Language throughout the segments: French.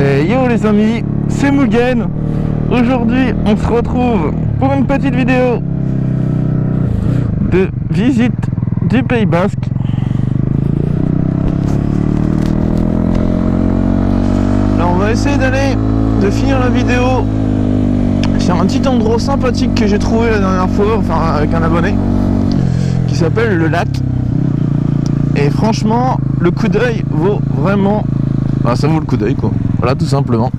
Yo les amis, c'est Mugen. Aujourd'hui on se retrouve pour une petite vidéo de visite du Pays Basque. Alors on va essayer de finir la vidéo sur un petit endroit sympathique que j'ai trouvé la dernière fois, enfin avec un abonné, qui s'appelle le lac. Et franchement le coup d'œil vaut vraiment, ça vaut le coup d'œil quoi. Voilà, tout simplement.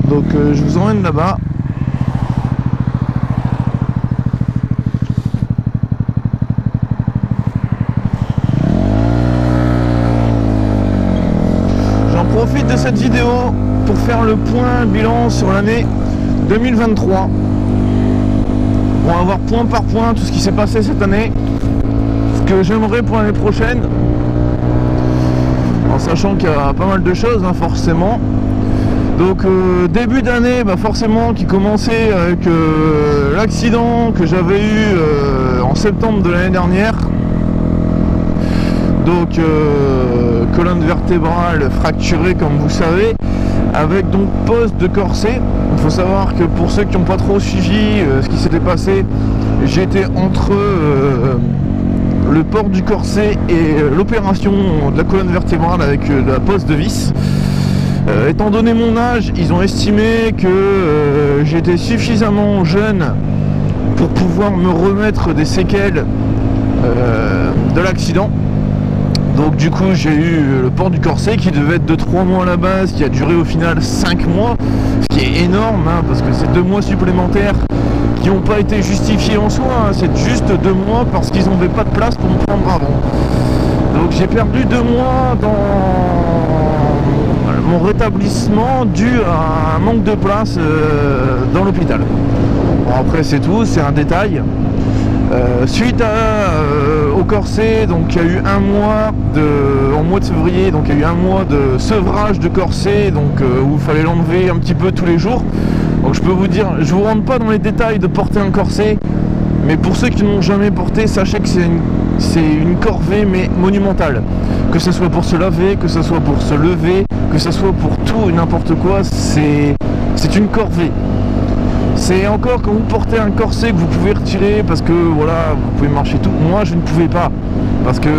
Donc je vous emmène là-bas. J'en profite de cette vidéo pour faire le point bilan sur l'année 2023. On va voir point par point tout ce qui s'est passé cette année, ce que j'aimerais pour l'année prochaine, en sachant qu'il y a pas mal de choses forcément. Donc début d'année forcément qui commençait avec l'accident que j'avais eu en septembre de l'année dernière. Donc colonne vertébrale fracturée comme vous savez, avec donc poste de corset. Il faut savoir que pour ceux qui n'ont pas trop suivi ce qui s'était passé, j'étais entre le port du corset et l'opération de la colonne vertébrale avec la poste de vis. Étant donné mon âge, ils ont estimé que j'étais suffisamment jeune pour pouvoir me remettre des séquelles de l'accident. Donc du coup j'ai eu le port du corset qui devait être de 3 mois à la base, qui a duré au final 5 mois, ce qui est énorme parce que c'est 2 mois supplémentaires qui n'ont pas été justifiés en soi, c'est juste 2 mois parce qu'ils n'avaient pas de place pour me prendre avant. Donc j'ai perdu 2 mois dans mon rétablissement dû à un manque de place dans l'hôpital. Bon, après c'est tout, c'est un détail. Suite au corset, donc il y a eu un mois en mois de février, donc il y a eu un mois de sevrage de corset, donc où il fallait l'enlever un petit peu tous les jours. Donc je peux vous dire, je vous rentre pas dans les détails de porter un corset, mais pour ceux qui n'ont jamais porté, sachez que c'est une corvée mais monumentale. Que ce soit pour se laver, que ce soit pour se lever, que ce soit pour tout et n'importe quoi, c'est une corvée. C'est encore quand vous portez un corset que vous pouvez retirer parce que voilà, vous pouvez marcher tout. Moi je ne pouvais pas parce que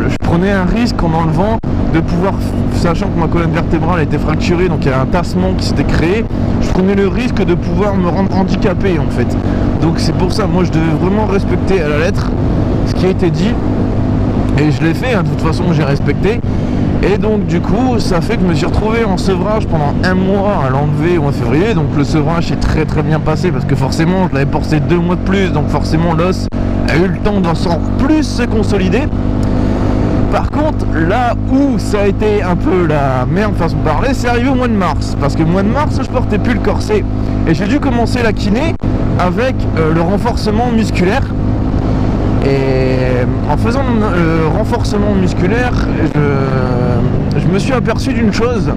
je prenais un risque en enlevant de pouvoir, sachant que ma colonne vertébrale était fracturée, donc il y a un tassement qui s'était créé, je prenais le risque de pouvoir me rendre handicapé en fait. Donc c'est pour ça, moi je devais vraiment respecter à la lettre ce qui a été dit et je l'ai fait, de toute façon j'ai respecté. Et donc du coup ça fait que je me suis retrouvé en sevrage pendant 1 mois à l'enlever au mois de février. Donc le sevrage s'est très très bien passé parce que forcément je l'avais porté 2 mois de plus, donc forcément l'os a eu le temps d'en plus se consolider. Par contre là où ça a été un peu la merde façon de parler, c'est arrivé au mois de mars. Parce que au mois de mars je portais plus le corset et j'ai dû commencer la kiné avec le renforcement musculaire. Et en faisant le renforcement musculaire, je me suis aperçu d'une chose,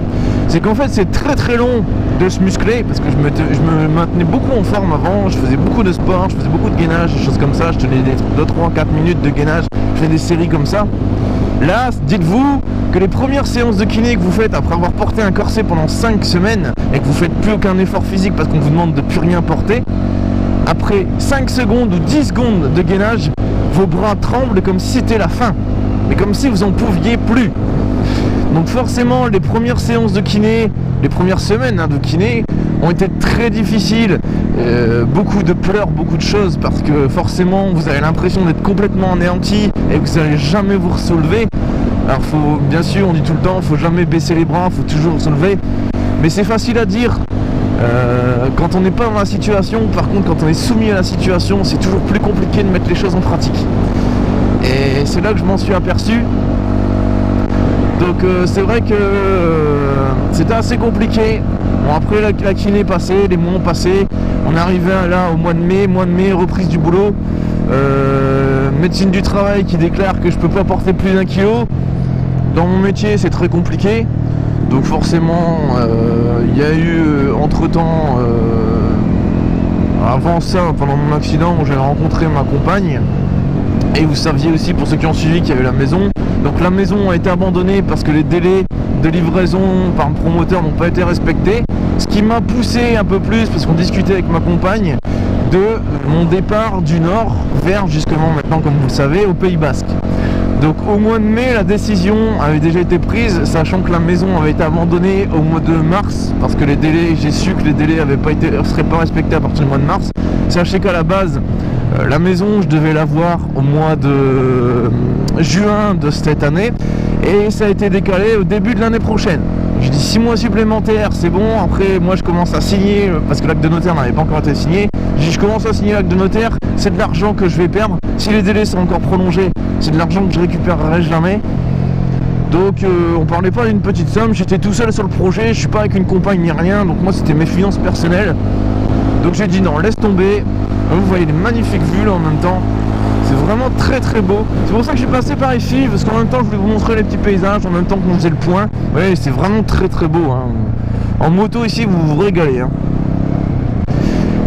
c'est qu'en fait c'est très très long de se muscler parce que je me maintenais beaucoup en forme avant, je faisais beaucoup de sport, je faisais beaucoup de gainage, des choses comme ça, je tenais des 2, 3, 4 minutes de gainage, je faisais des séries comme ça. Là, dites-vous que les premières séances de kiné que vous faites après avoir porté un corset pendant 5 semaines et que vous faites plus aucun effort physique parce qu'on vous demande de plus rien porter, après 5 secondes ou 10 secondes de gainage, vos bras tremblent comme si c'était la fin, mais comme si vous en pouviez plus. Donc forcément les premières séances de kiné, les premières semaines de kiné ont été très difficiles, beaucoup de pleurs, beaucoup de choses, parce que forcément vous avez l'impression d'être complètement anéanti et que vous n'allez jamais vous relever. Alors faut, bien sûr on dit tout le temps, faut jamais baisser les bras, faut toujours se lever, mais c'est facile à dire quand on n'est pas dans la situation. Par contre quand on est soumis à la situation, c'est toujours plus compliqué de mettre les choses en pratique. Et c'est là que je m'en suis aperçu. Donc c'est vrai que c'était assez compliqué. Bon, après la kiné est passée, les mois ont passé, on est arrivé là au mois de mai, reprise du boulot, médecine du travail qui déclare que je peux pas porter plus d'1 kilo. Dans mon métier c'est très compliqué. Donc forcément, il y a eu entre-temps, avant ça, pendant mon accident, j'ai rencontré ma compagne. Et vous saviez aussi, pour ceux qui ont suivi, qu'il y a eu la maison. Donc la maison a été abandonnée parce que les délais de livraison par le promoteur n'ont pas été respectées, ce qui m'a poussé un peu plus, parce qu'on discutait avec ma compagne, de mon départ du nord vers justement maintenant, comme vous le savez, au Pays Basque. Donc au mois de mai, la décision avait déjà été prise, sachant que la maison avait été abandonnée au mois de mars, parce que les délais, j'ai su que les délais seraient pas respectés à partir du mois de mars. Sachez qu'à la base, la maison, je devais la voir au mois de juin de cette année, et ça a été décalé au début de l'année prochaine. J'ai dit 6 mois supplémentaires, c'est bon. Après, moi je commence à signer, parce que l'acte de notaire n'avait pas encore été signé. J'ai dit, je commence à signer l'acte de notaire, c'est de l'argent que je vais perdre. Si les délais sont encore prolongés, c'est de l'argent que je récupérerai jamais. Donc on parlait pas d'une petite somme, j'étais tout seul sur le projet, je suis pas avec une compagne ni rien, donc moi c'était mes finances personnelles. Donc j'ai dit non, laisse tomber. Vous voyez les magnifiques vues là en même temps. C'est vraiment très très beau. C'est pour ça que j'ai passé par ici, parce qu'en même temps je voulais vous montrer les petits paysages, en même temps qu'on faisait le point. Ouais, c'est vraiment très très beau, hein. En moto ici vous vous régalez, hein.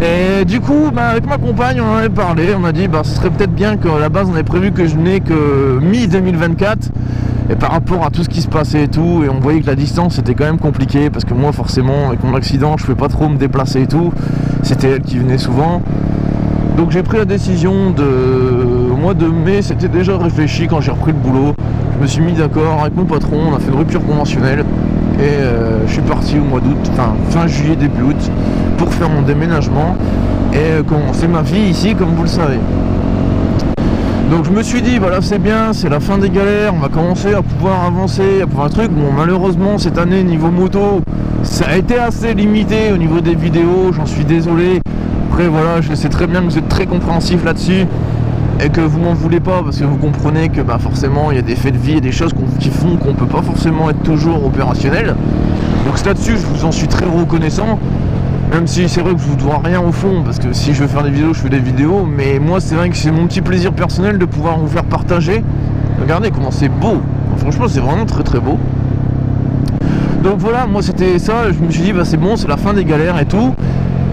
Et du coup, avec ma compagne on en avait parlé, on a dit ce serait peut-être bien qu'à la base on avait prévu que je n'ai que mi-2024. Et par rapport à tout ce qui se passait et tout, et on voyait que la distance était quand même compliquée, parce que moi forcément avec mon accident je ne pouvais pas trop me déplacer et tout, c'était elle qui venait souvent. Donc j'ai pris la décision au mois de mai, c'était déjà réfléchi quand j'ai repris le boulot. Je me suis mis d'accord avec mon patron, on a fait une rupture conventionnelle, et je suis parti au mois d'août, fin juillet, début août, pour faire mon déménagement et commencer ma vie ici comme vous le savez. Donc je me suis dit, voilà, c'est bien, c'est la fin des galères, on va commencer à pouvoir avancer, à pouvoir un truc. Bon, malheureusement cette année niveau moto, ça a été assez limité au niveau des vidéos, j'en suis désolé. Après voilà, je sais très bien que vous êtes très compréhensif là-dessus et que vous m'en voulez pas, parce que vous comprenez que forcément il y a des faits de vie et des choses qui font qu'on peut pas forcément être toujours opérationnel. Donc là-dessus je vous en suis très reconnaissant. Même si c'est vrai que je vous dois rien au fond, parce que si je veux faire des vidéos, je fais des vidéos, mais moi c'est vrai que c'est mon petit plaisir personnel de pouvoir vous faire partager. Regardez comment c'est beau, franchement c'est vraiment très très beau. Donc voilà, moi c'était ça, je me suis dit c'est bon, c'est la fin des galères et tout,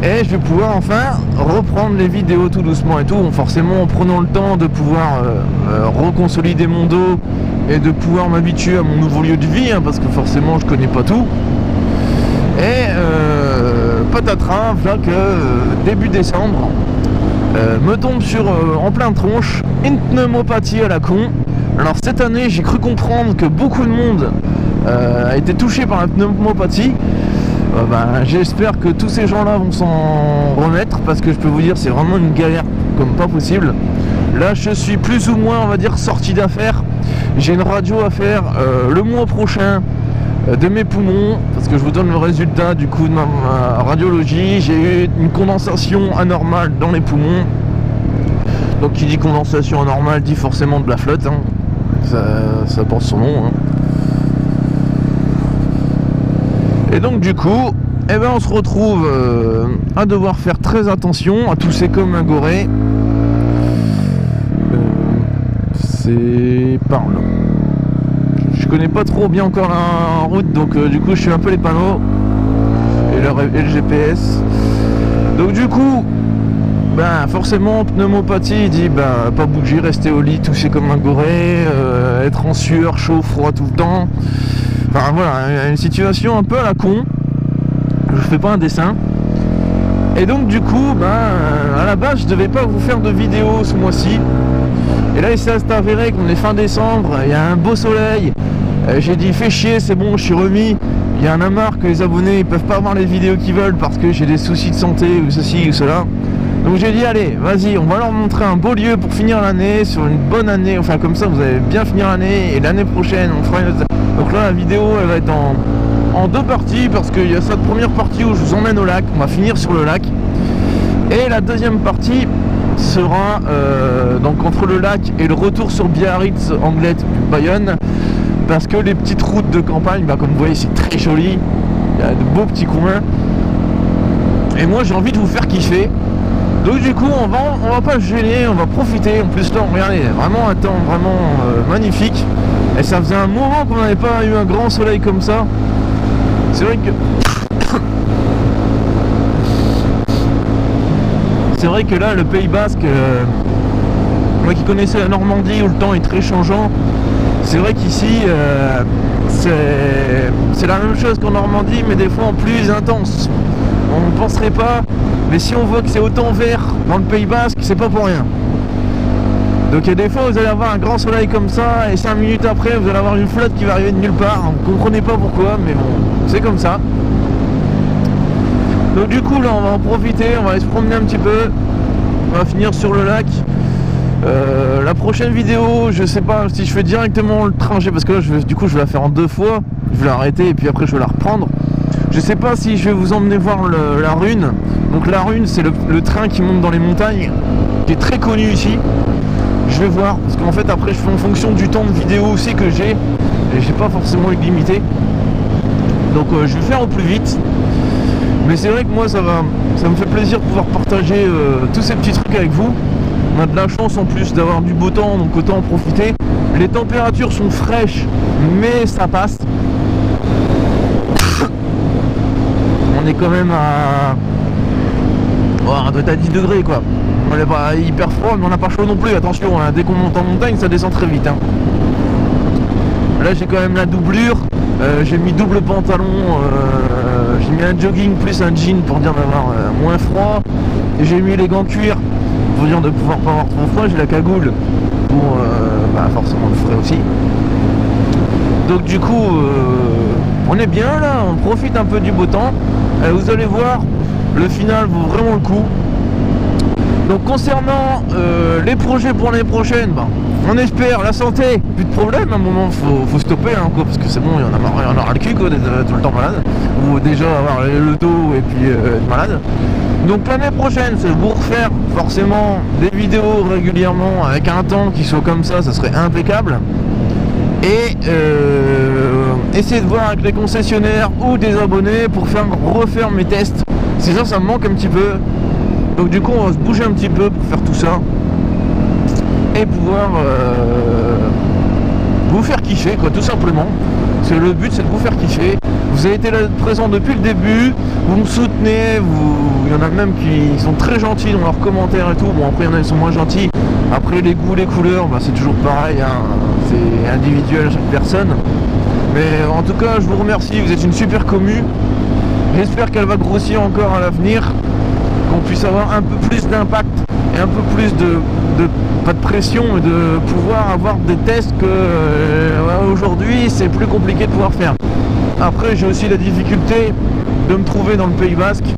et je vais pouvoir enfin reprendre les vidéos tout doucement et tout, forcément en prenant le temps de pouvoir reconsolider mon dos et de pouvoir m'habituer à mon nouveau lieu de vie, parce que forcément je connais pas tout. Et patatras, voilà que début décembre me tombe en plein tronche une pneumopathie à la con. Alors cette année j'ai cru comprendre que beaucoup de monde a été touché par la pneumopathie. J'espère que tous ces gens là vont s'en remettre, parce que je peux vous dire c'est vraiment une galère comme pas possible. Là je suis plus ou moins, on va dire, sorti d'affaires. J'ai une radio à faire le mois prochain de mes poumons, parce que je vous donne le résultat du coup de ma radiologie. J'ai eu une condensation anormale dans les poumons. Donc qui dit condensation anormale dit forcément de la flotte, hein. Ça porte son nom, hein. Et donc du coup on se retrouve à devoir faire très attention, à tousser comme un goré. C'est par là. Je connais pas trop bien encore la route, donc du coup je suis un peu les panneaux et le GPS. Donc du coup forcément pneumopathie, il dit pas bouger, rester au lit, tousser comme un goré, être en sueur, chaud, froid tout le temps. Voilà, une situation un peu à la con. Je fais pas un dessin. Et donc du coup à la base je devais pas vous faire de vidéo ce mois-ci. Et là il s'est avéré qu'on est fin décembre, il y a un beau soleil. J'ai dit fais chier, c'est bon, je suis remis. Il y en a marre que les abonnés ne peuvent pas avoir les vidéos qu'ils veulent parce que j'ai des soucis de santé ou ceci ou cela. Donc j'ai dit allez, vas-y, on va leur montrer un beau lieu pour finir l'année, sur une bonne année, comme ça vous allez bien finir l'année, et l'année prochaine on fera une autre. Donc là la vidéo elle va être en deux parties, parce qu'il y a cette première partie où je vous emmène au lac, on va finir sur le lac. Et la deuxième partie sera donc entre le lac et le retour sur Biarritz, Anglette, Bayonne, parce que les petites routes de campagne, comme vous voyez c'est très joli, il y a de beaux petits coins, et moi j'ai envie de vous faire kiffer. Donc du coup on va pas se gêner, on va profiter. En plus là regardez, vraiment un temps vraiment magnifique, et ça faisait un moment qu'on n'avait pas eu un grand soleil comme ça. C'est vrai que là le Pays Basque, moi qui connaissais la Normandie où le temps est très changeant, c'est vrai qu'ici c'est la même chose qu'en Normandie, mais des fois en plus intense. On ne penserait pas, mais si on voit que c'est autant vert dans le Pays Basque, c'est pas pour rien. Donc il y a des fois vous allez avoir un grand soleil comme ça et 5 minutes après vous allez avoir une flotte qui va arriver de nulle part. Vous ne comprenez pas pourquoi, mais bon, c'est comme ça. Donc du coup là on va en profiter, on va aller se promener un petit peu. On va finir sur le lac. La prochaine vidéo, je sais pas si je fais directement le trajet, parce que là du coup je vais la faire en 2 fois. Je vais l'arrêter et puis après je vais la reprendre. Je sais pas si je vais vous emmener voir la Rune. Donc la Rune c'est le train qui monte dans les montagnes, qui est très connu ici. Je vais voir, parce qu'en fait après je fais en fonction du temps de vidéo aussi que j'ai, et j'ai pas forcément illimité. Donc je vais faire au plus vite. Mais c'est vrai que moi ça me fait plaisir de pouvoir partager tous ces petits trucs avec vous. On a de la chance en plus d'avoir du beau temps, donc autant en profiter. Les températures sont fraîches, mais ça passe. On est quand même à... Oh, on doit être à 10 degrés quoi. On n'est pas hyper froid, mais on n'a pas chaud non plus, attention, hein. Dès qu'on monte en montagne, ça descend très vite. Hein. Là j'ai quand même la doublure, j'ai mis double pantalon, j'ai mis un jogging plus un jean pour dire d'avoir moins froid. Et j'ai mis les gants cuir pour dire de pouvoir pas avoir trop froid, j'ai la cagoule pour forcément le frais aussi. Donc du coup on est bien là, on profite un peu du beau temps. Vous allez voir, le final vaut vraiment le coup. Donc concernant les projets pour l'année prochaine, on espère la santé, plus de problème, à un moment faut stopper hein, quoi, parce que c'est bon, il y en a marre, il y en aura le cul quoi, d'être tout le temps malade, ou déjà avoir le dos et puis être malade. Donc l'année prochaine, c'est vous refaire forcément des vidéos régulièrement avec un temps qui soit comme ça serait impeccable. Et essayer de voir avec les concessionnaires ou des abonnés pour refaire mes tests. C'est ça me manque un petit peu. Donc du coup on va se bouger un petit peu pour faire tout ça et pouvoir vous faire kiffer quoi, tout simplement. Parce que le but c'est de vous faire kiffer. Vous avez été là présent depuis le début, vous me soutenez, il y en a même qui sont très gentils dans leurs commentaires et tout. Bon après il y en a qui sont moins gentils. Après les goûts, les couleurs, c'est toujours pareil, hein. C'est individuel à chaque personne. Mais en tout cas je vous remercie, vous êtes une super commu. J'espère qu'elle va grossir encore à l'avenir, qu'on puisse avoir un peu plus d'impact et un peu plus pas de pression et de pouvoir avoir des tests que aujourd'hui c'est plus compliqué de pouvoir faire. Après j'ai aussi la difficulté de me trouver dans le Pays Basque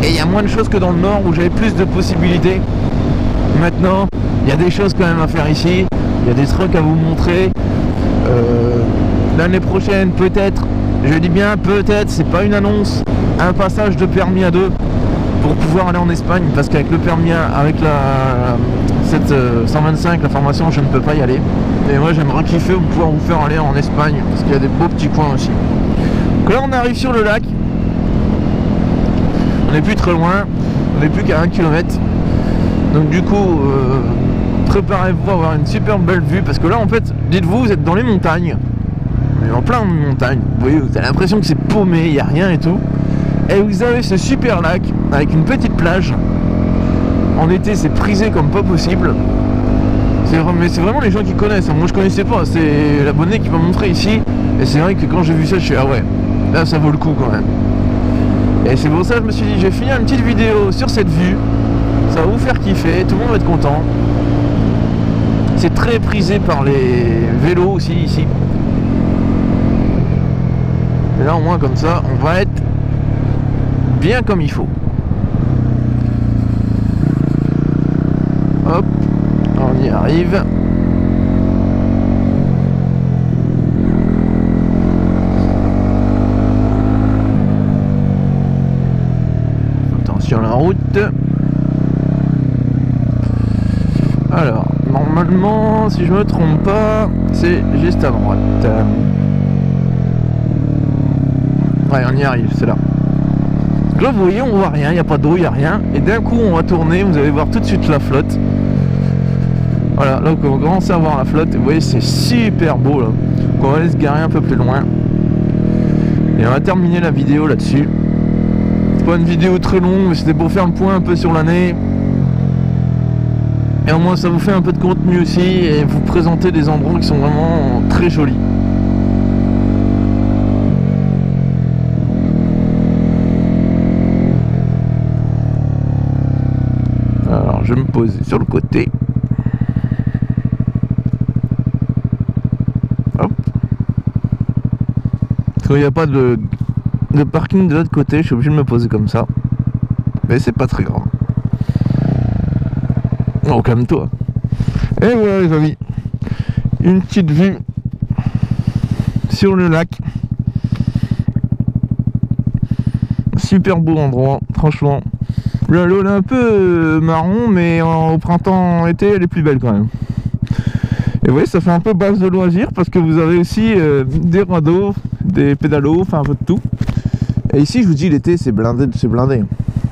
et il y a moins de choses que dans le Nord où j'avais plus de possibilités. Maintenant il y a des choses quand même à faire ici, il y a des trucs à vous montrer. L'année prochaine peut-être, je dis bien peut-être, c'est pas une annonce, un passage de permis à 2 pour pouvoir aller en Espagne, parce qu'avec le permis avec cette 125, la formation, je ne peux pas y aller. Et moi j'aimerais kiffer pouvoir vous faire aller en Espagne, parce qu'il y a des beaux petits coins aussi. Donc là on arrive sur le lac, on n'est plus très loin, on n'est plus qu'à 1 km. Donc du coup préparez-vous à avoir une super belle vue, parce que là en fait, dites-vous, vous êtes dans les montagnes, mais en plein montagne, vous voyez, vous avez l'impression que c'est paumé, il n'y a rien et tout. Et vous avez ce super lac avec une petite plage. En été c'est prisé comme pas possible. Mais c'est vraiment les gens qui connaissent. Moi je connaissais pas, c'est l'abonné qui m'a montré ici. Et c'est vrai que quand j'ai vu ça je suis ah ouais, là ça vaut le coup quand même. Et c'est pour ça que je me suis dit je vais finir une petite vidéo sur cette vue. Ça va vous faire kiffer, tout le monde va être content. C'est très prisé par les vélos aussi ici. Et là au moins comme ça on va être bien comme il faut. Hop, on y arrive. Attention la route. Alors, normalement, si je me trompe pas, c'est juste à droite. Ouais, on y arrive, c'est là. Là vous voyez on voit rien, il n'y a pas d'eau, il n'y a rien. Et d'un coup on va tourner, vous allez voir tout de suite la flotte. Voilà, là on va commencer à voir la flotte. Et vous voyez c'est super beau là. Donc, on va aller se garer un peu plus loin. Et on va terminer la vidéo là-dessus. C'est pas une vidéo très longue, mais c'était pour faire le point un peu sur l'année. Et au moins ça vous fait un peu de contenu aussi et vous présentez des endroits qui sont vraiment très jolis. Alors je vais me poser sur le côté. Hop. Parce qu'il n'y a pas de parking de l'autre côté, je suis obligé de me poser comme ça. Mais c'est pas très grave. Oh, calme-toi. Et voilà les amis, une petite vue sur le lac. Super beau endroit, franchement. L'eau est un peu marron, mais au printemps-été, elle est plus belle quand même. Et vous voyez, ça fait un peu base de loisirs parce que vous avez aussi des radeaux, des pédalos, enfin un peu de tout. Et ici, je vous dis, l'été, c'est blindé de chez blindé.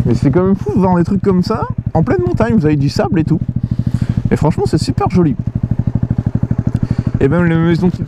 Mais c'est quand même fou de voir des trucs comme ça, en pleine montagne, vous avez du sable et tout. Et franchement, c'est super joli. Et même les maisons qui...